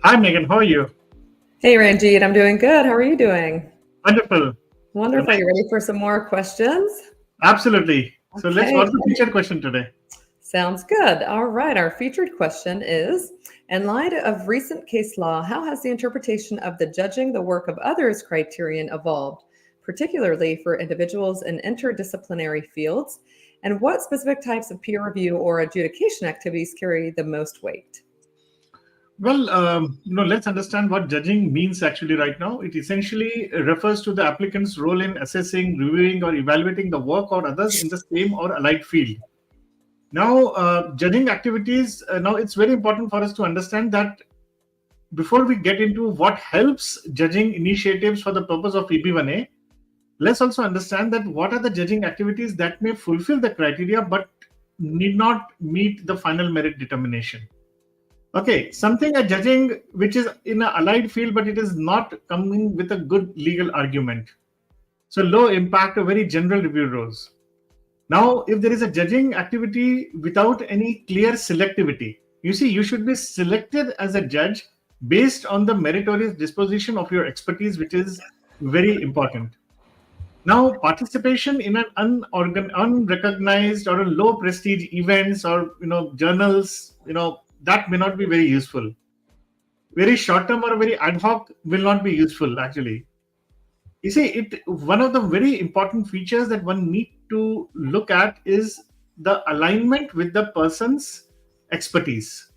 Hi, Megan. How are you? Hey, Ranjeet, I'm doing good. How are you doing? Wonderful. So Wonderful. You ready for some more questions? absolutely. So Okay, what's the featured question today? sounds good. All right, our featured question is, in light of recent case law, how has the interpretation of the judging the work of others criterion evolved, particularly for individuals in interdisciplinary fields? And what specific types of peer review or adjudication activities carry the most weight? Well, let's understand what judging means actually right now. It essentially refers to the applicant's role in assessing, reviewing, or evaluating the work or others in the same or allied field. Now, judging activities, now it's very important for us to understand that before we get into what helps judging initiatives for the purpose of EB1A, let's also understand that what are the judging activities that may fulfill the criteria but need not meet the final merit determination. Okay, something a judging which is in an allied field but it is not coming with a good legal argument. So low impact or very general review roles. Now, if there is a judging activity without any clear selectivity, you see, you should be selected as a judge based on the meritorious disposition of your expertise, which is very important. Now, participation in an unrecognized or a low prestige events or journals, that may not be very useful. Very short term or very ad hoc will not be useful actually. You see, it one of the very important features that one need to look at is the alignment with the person's expertise.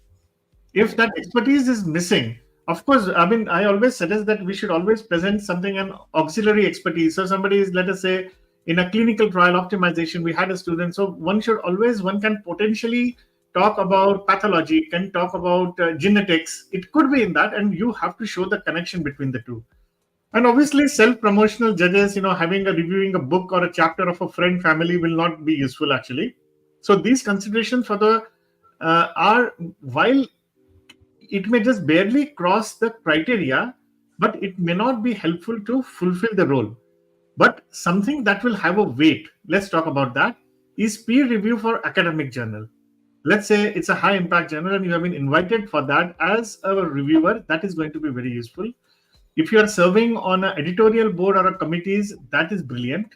If that expertise is missing, of course, I mean, I always suggest that we should always present something an auxiliary expertise. So somebody is, let us say, in a clinical trial optimization, we had a student. So one can potentially talk about pathology, can talk about genetics. It could be in that, and you have to show the connection between the two. And obviously, self-promotional judges, having a reviewing a book or a chapter of a friend family will not be useful actually. So these considerations for the are, while it may just barely cross the criteria, but it may not be helpful to fulfill the role. But something that will have a weight, let's talk about that, is peer review for academic journal. Let's say it's a high impact journal and you have been invited for that as a reviewer, that is going to be very useful. If you are serving on an editorial board or a committees, that is brilliant.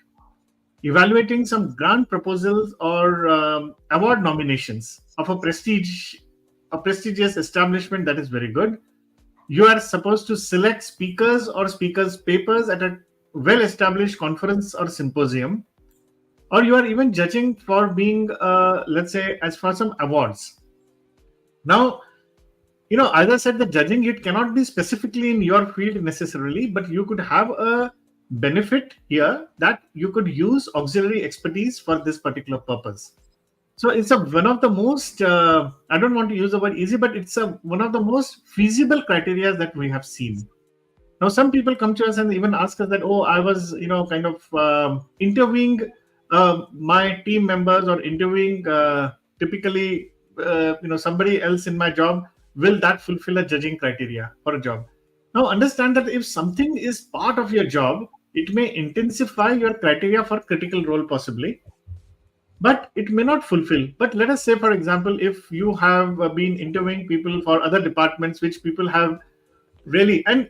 Evaluating some grant proposals or award nominations of a prestigious establishment, that is very good. You are supposed to select speakers or speakers papers at a well established conference or symposium, or you are even judging for being let's say as for some awards. Now, as I said, the judging, it cannot be specifically in your field necessarily, but you could have a benefit here that you could use auxiliary expertise for this particular purpose. So it's one of the most, I don't want to use the word easy, but it's one of the most feasible criteria that we have seen. Now, some people come to us and even ask us that, oh, I was, kind of interviewing my team members or interviewing typically, somebody else in my job. Will that fulfill a judging criteria for a job? Now, understand that if something is part of your job, it may intensify your criteria for critical role possibly, but it may not fulfill. But let us say, for example, if you have been interviewing people for other departments, which people have really, and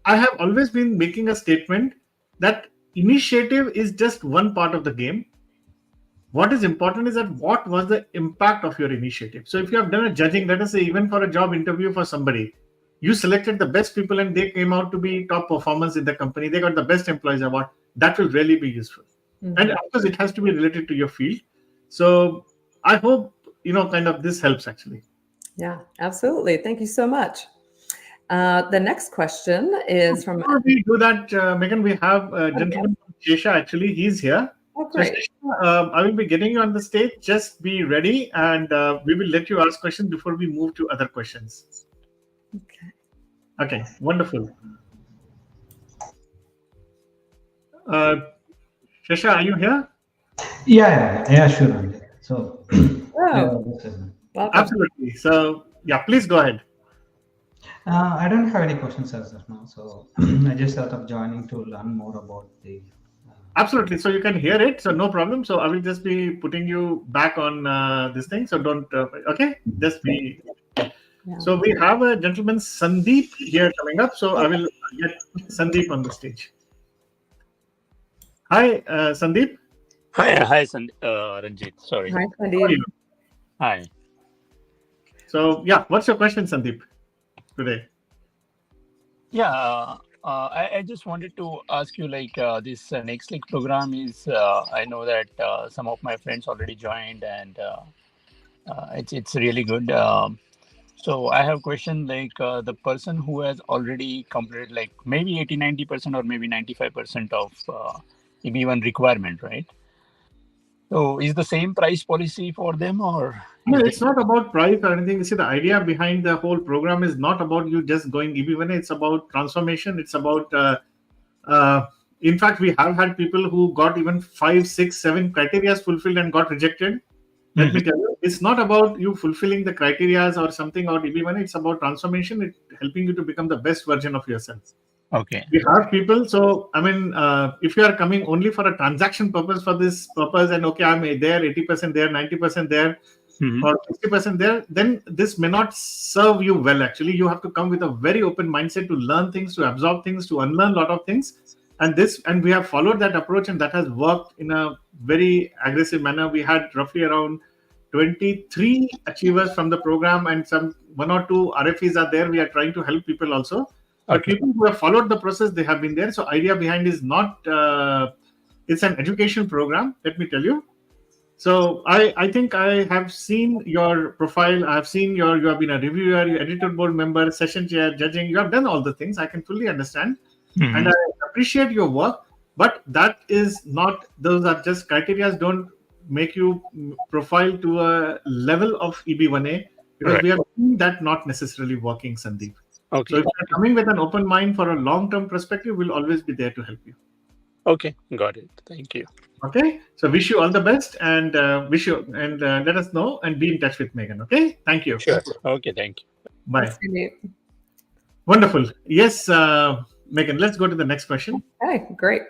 I have always been making a statement that initiative is just one part of the game. What is important is that what was the impact of your initiative. So if you have done a judging, let us say even for a job interview for somebody, you selected the best people and they came out to be top performers in the company, they got the best employees award, that will really be useful. And of course it has to be related to your field. So I hope kind of this helps actually. Yeah, absolutely. Thank you so much. The next question is from. Before we do that, Megan, we have a gentleman from Shesha actually. He's here. Oh, So, great. Shesha, I will be getting you on the stage. Just be ready, and we will let you ask questions before we move to other questions. Okay. Okay, wonderful. Uh, Shesha, are you here? Yeah, sure, Ranjeet. So, yeah, Oh, this is- welcome. Absolutely. So, yeah, please go ahead. I don't have any questions as of now, so I just thought of joining to learn more about the. Absolutely. So you can hear it. So no problem. So I will just be putting you back on this thing. So don't. Okay, just Yeah. be. Yeah. So we have a gentleman, Sandeep, here coming up. So I will get Sandeep on the stage. Hi, Sandeep. Ranjeet. Sorry. Hi, How are Sandeep. you? Hi. So yeah, what's your question, Sandeep, today? Yeah, I just wanted to ask you, like, this Next League program is. I know that some of my friends already joined, and it's really good. So I have a question, like, the person who has already completed, like, maybe 80-90% or maybe 95% of EB1 requirement, right? So is the same price policy for them, or No, is there? it's not about price or anything. You see, the idea behind the whole program is not about you just going EB1A. It's about transformation. It's about, uh, in fact, we have had people who got even 5, 6, 7 criteria fulfilled and got rejected. Let me Mhm. tell you, it's not about you fulfilling the criteria or something or EB1A. It's about transformation. It's helping you to become the best version of yourself. Okay. We have people. So I mean, if you are coming only for a transaction purpose for this purpose, and okay, I'm there 80% there, 90% there, Mhm. or 50% there, then this may not serve you well. Actually, you have to come with a very open mindset to learn things, to absorb things, to unlearn a lot of things. And we have followed that approach, and that has worked in a very aggressive manner. We had roughly around 23 achievers from the program, and some one or two RFEs are there. We are trying to help people also, but Okay. people who have followed the process, they have been there. So idea behind is not it's an education program, let me tell you. So I think I have seen your profile. I have seen you have been a reviewer, you editor board member, session chair, judging. You have done all the things. I can fully understand, and Mhm. I appreciate your work. But that is not; those are just criteria. Don't make you profile to a level of EB1A, because Right. we have seen that not necessarily working, Sandeep. So Okay. if you're coming with an open mind for a long-term perspective, we'll always be there to help you. Okay. Got it. Thank you. Okay. So wish you all the best, and wish you and let us know and be in touch with Megan. Okay. Thank you. Sure. Okay. Thank you. Thanks, Bye. Sandeep. Wonderful. Yes, Megan. Let's go to the next question. Okay, great.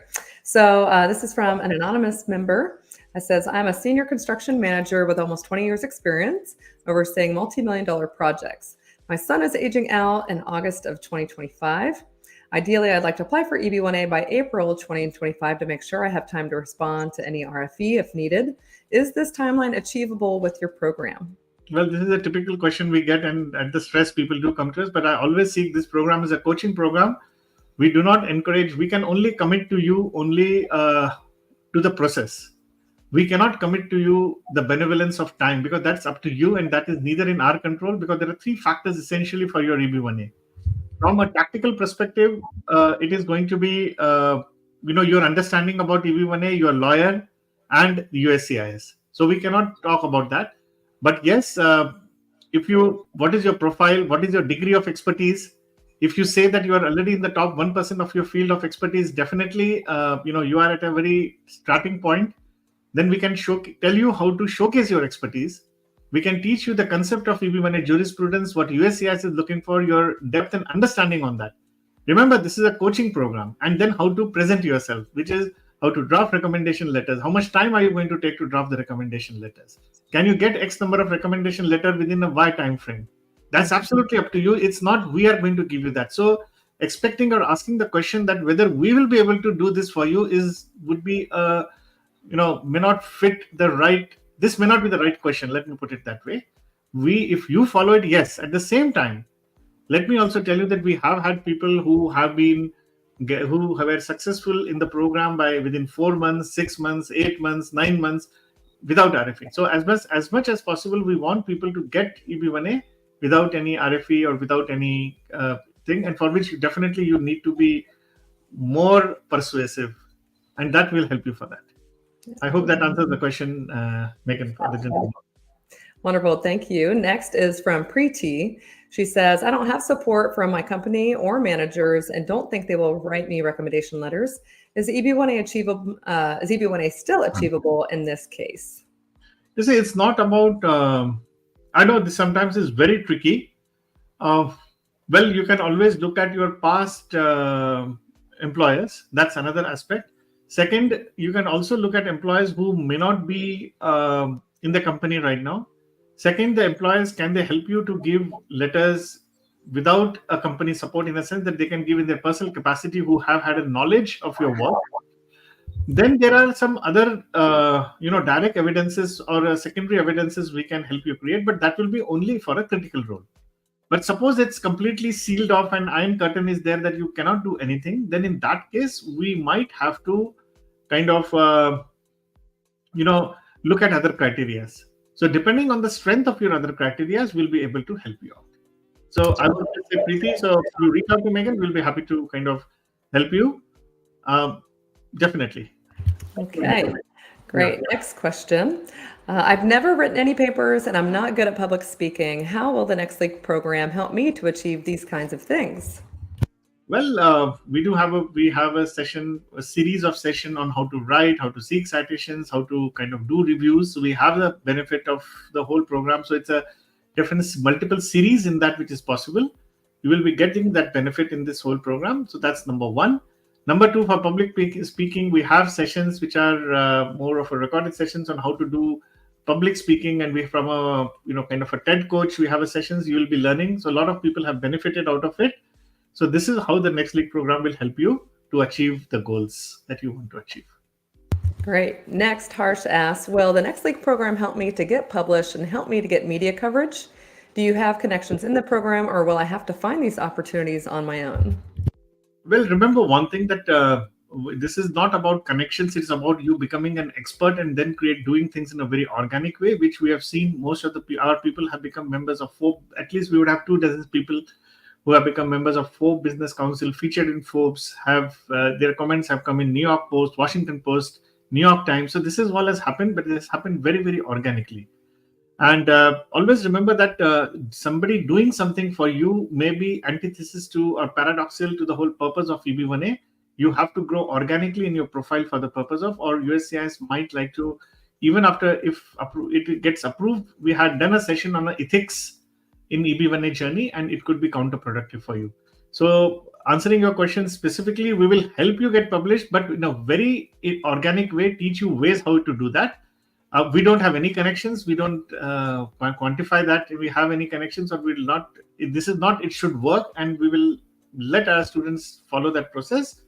So this is from an anonymous member. It says, I'm a senior construction manager with almost 20 years experience overseeing multi-million-dollar projects. My son is aging out in August of 2025. Ideally, I'd like to apply for EB1A by April 2025 to make sure I have time to respond to any RFE if needed. Is this timeline achievable with your program? Well, this is a typical question we get, and at the stress, people do come to us. But I always see this program as a coaching program. We do not encourage. We can only commit to you only to the process. We cannot commit to you the benevolence of time, because that's up to you, and that is neither in our control, because there are three factors essentially for your EB1A. From a tactical perspective, it is going to be your understanding about EB1A, your lawyer, and the USCIS. So we cannot talk about that. But yes, if you what is your profile, what is your degree of expertise? If you say that you are already in the top 1% of your field of expertise, definitely you are at a very starting point. Then we can tell you how to showcase your expertise. We can teach you the concept of EB1A jurisprudence, what USCIS is looking for, your depth and understanding on that. Remember, this is a coaching program. And then how to present yourself, which is how to draft recommendation letters. How much time are you going to take to draft the recommendation letters? Can you get X number of recommendation letter within a Y time frame? That's absolutely up to you. It's not we are going to give you that. So expecting or asking the question that whether we will be able to do this for you would be may not fit the right this may not be the right question, let me put it that way. If you follow it, yes. At the same time, let me also tell you that we have had people who were successful in the program by within 4 months, 6 months, 8 months, 9 months without RFE. So as much as possible, we want people to get EB1A without any RFE or without any thing, and for which definitely you need to be more persuasive, and that will help you for that. I hope that answers the question, Megan, for the gentleman. Wonderful. Thank you. Next is from Preeti. She says, I don't have support from my company or managers and don't think they will write me recommendation letters. Is EB1A achievable? Is EB1A still achievable in this case? You see, it's not about. I know this sometimes is very tricky. Uh, well, you can always look at your past employers. That's another aspect. Second, you can also look at employees who may not be in the company right now. Second, the employers, can they help you to give letters without a company support, in a sense that they can give in their personal capacity, who have had a knowledge of your work. Then there are some other, direct evidences or secondary evidences we can help you create, but that will be only for a critical role. But suppose it's completely sealed off and iron curtain is there that you cannot do anything, then in that case, we might have to kind of, look at other criterias. So depending on the strength of your other criterias, we'll be able to help you out. So I would say, Preeti, so you reach out to Megan, we'll be happy to kind of help you. Definitely. Okay, great. Next question. I've never written any papers and I'm not good at public speaking. How will the Next League program help me to achieve these kinds of things? Well, we have a series of session on how to write, how to seek citations, how to kind of do reviews. So we have the benefit of the whole program. So it's a different multiple series in that which is possible. You will be getting that benefit in this whole program. So that's number one. Number two, for public speaking, we have sessions which are more of a recorded sessions on how to do public speaking, and we, from a kind of a TED coach, we have a sessions you will be learning. So a lot of people have benefited out of it. So this is how the Next League program will help you to achieve the goals that you want to achieve. Great. Next, Harsh asks, will the Next League program help me to get published and help me to get media coverage? Do you have connections in the program, or will I have to find these opportunities on my own? Well, remember one thing, that this is not about connections. It's about you becoming an expert and then doing things in a very organic way, which we have seen most of our people have become members of Forbes. At least we would have 24 people who have become members of Forbes Business Council, featured in Forbes, have their comments have come in New York Post, Washington Post, New York Times. So this is all has happened, but it has happened very, very organically. And always remember that somebody doing something for you may be antithesis to or paradoxal to the whole purpose of EB1A. You have to grow organically in your profile for the purpose of, or USCIS might like to, even after if it gets approved, we had done a session on ethics in EB1A journey, and it could be counterproductive for you. So answering your question specifically, we will help you get published, but in a very organic way, teach you ways how to do that. We don't have any connections. We don't quantify that if we have any connections, or we will not. This is not, it should work, and we will let our students follow that process.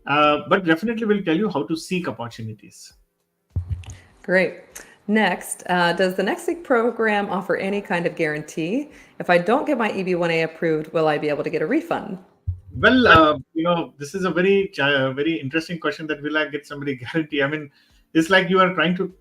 But definitely we'll tell you how to seek opportunities. Great. Next, does the Next League program offer any kind of guarantee? If I don't get my EB1A approved, will I be able to get a refund? Well, this is a very, very interesting question, that will I get somebody guarantee? I mean, it's like you are trying to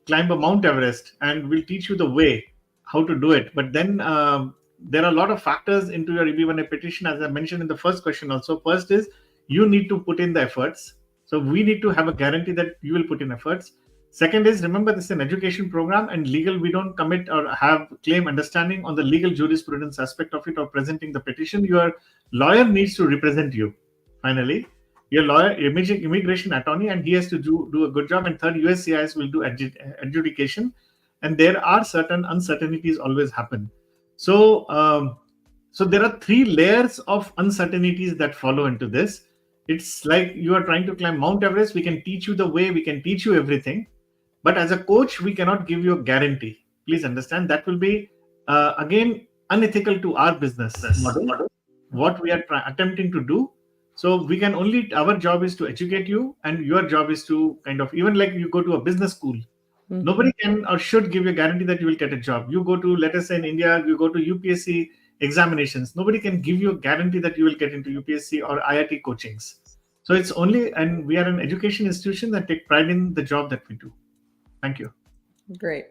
climb a Mount Everest, and we'll teach you the way how to do it. But then there are a lot of factors into your EB1A petition, as I mentioned in the first question also. First is you need to put in the efforts. So we need to have a guarantee that you will put in efforts. Second is, remember, this is an education program, and legal, we don't commit or have claim understanding on the legal jurisprudence aspect of it or presenting the petition. Your lawyer needs to represent you. Finally, your lawyer, immigration attorney, and he has to do a good job. And third, USCIS will do adjudication. And there are certain uncertainties always happen. So, so there are 3 layers of uncertainties that follow into this. It's like you are trying to climb Mount Everest. We can teach you the way, we can teach you everything. But as a coach, we cannot give you a guarantee. Please understand that will be, again, unethical to our business model, what we are attempting to do. So we can only, our job is to educate you, and your job is to kind of, even like you go to a business school, nobody can or should give you a guarantee that you will get a job. You go to, let us say in India, you go to UPSC examinations. Nobody can give you a guarantee that you will get into UPSC or IIT coachings. So it's only, and we are an education institution that take pride in the job that we do. Thank you. Great.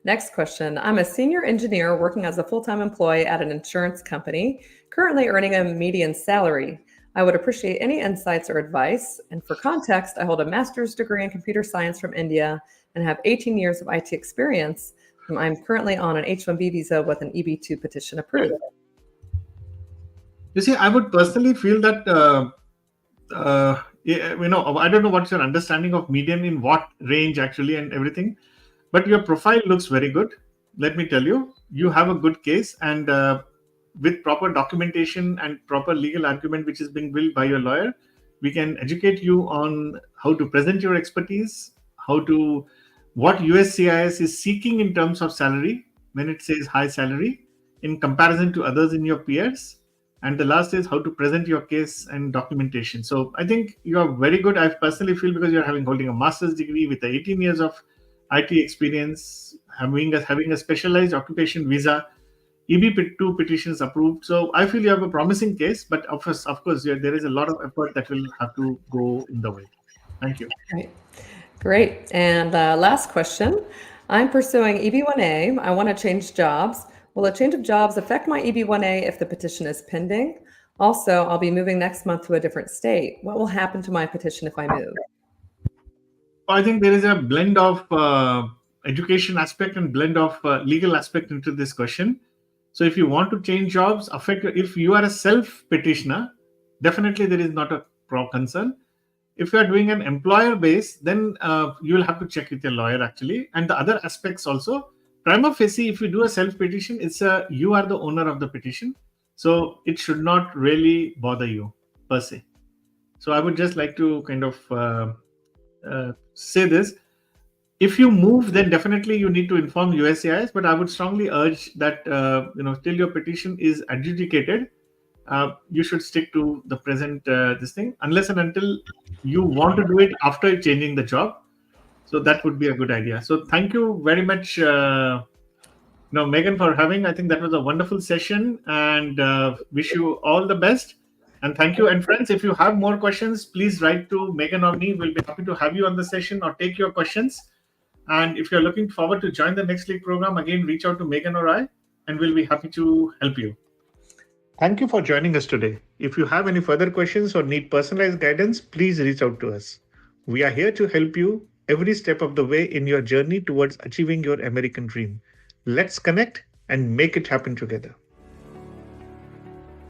Next question. I'm a senior engineer working as a full-time employee at an insurance company, currently earning a median salary. I would appreciate any insights or advice. And for context, I hold a master's degree in computer science from India and have 18 years of IT experience. I'm currently on an H-1B visa with an EB2 petition approved. You see, I would personally feel that, I don't know what's your understanding of median, in what range actually and everything, but your profile looks very good. Let me tell you, you have a good case, and with proper documentation and proper legal argument, which is being built by your lawyer, we can educate you on how to present your expertise, what USCIS is seeking in terms of salary, when it says high salary in comparison to others in your peers. And the last is how to present your case and documentation. So I think you are very good. I personally feel because you're holding a master's degree with 18 years of IT experience, having a specialized occupation visa, EB2 petitions approved. So I feel you have a promising case, but of course, there is a lot of effort that will have to go in the way. Thank you. Right. Great. And last question. I'm pursuing EB1A. I want to change jobs. Will a change of jobs affect my EB1A if the petition is pending? Also, I'll be moving next month to a different state. What will happen to my petition if I move? I think there is a blend of education aspect and blend of legal aspect into this question. So if you want to change jobs, if you are a self petitioner, definitely there is not a concern. If you are doing an employer base, then you will have to check with your lawyer actually. And the other aspects also, prima facie, if you do a self petition, you are the owner of the petition, so it should not really bother you per se. So I would just like to kind of say this. If you move, then definitely you need to inform USCIS, but I would strongly urge that till your petition is adjudicated, you should stick to the present this thing, unless and until you want to do it after changing the job. So that would be a good idea. So thank you very much, Megan, for having. I think that was a wonderful session, and wish you all the best. And thank you. And friends, if you have more questions, please write to Megan or me. We'll be happy to have you on the session or take your questions. And if you're looking forward to join the Next League program, again, reach out to Megan or I, and we'll be happy to help you. Thank you for joining us today. If you have any further questions or need personalized guidance, please reach out to us. We are here to help you every step of the way in your journey towards achieving your American dream. Let's connect and make it happen together.